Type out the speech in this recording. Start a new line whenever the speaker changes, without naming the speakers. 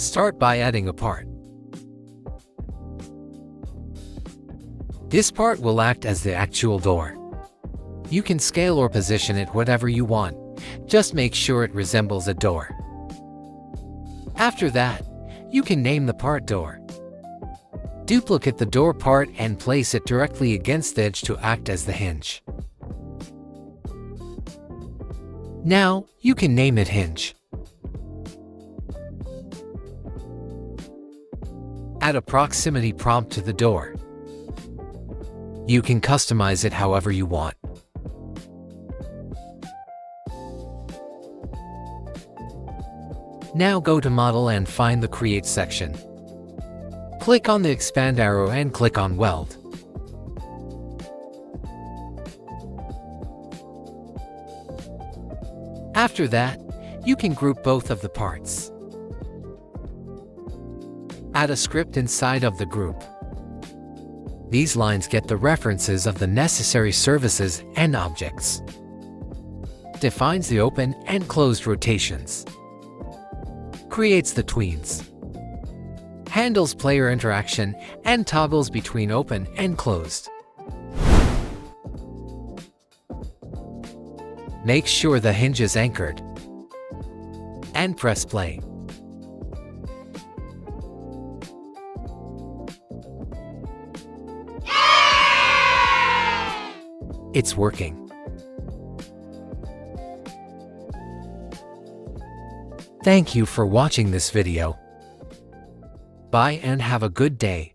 Start by adding a part. This part will act as the actual door. You can scale or position it whatever you want. Just make sure it resembles a door. After that, you can name the part door. Duplicate the door part and place it directly against the edge to act as the hinge. Now, you can name it hinge. Add a proximity prompt to the door. You can customize it however you want. Now go to Model and find the Create section. Click on the Expand arrow and click on Weld. After that, you can group both of the parts. Add a script inside of the group. These lines get the references of the necessary services and objects. Defines the open and closed rotations. Creates the tweens. Handles player interaction and toggles between open and closed. Make sure the hinge is anchored. And press play. It's working. Thank you for watching this video. Bye and have a good day.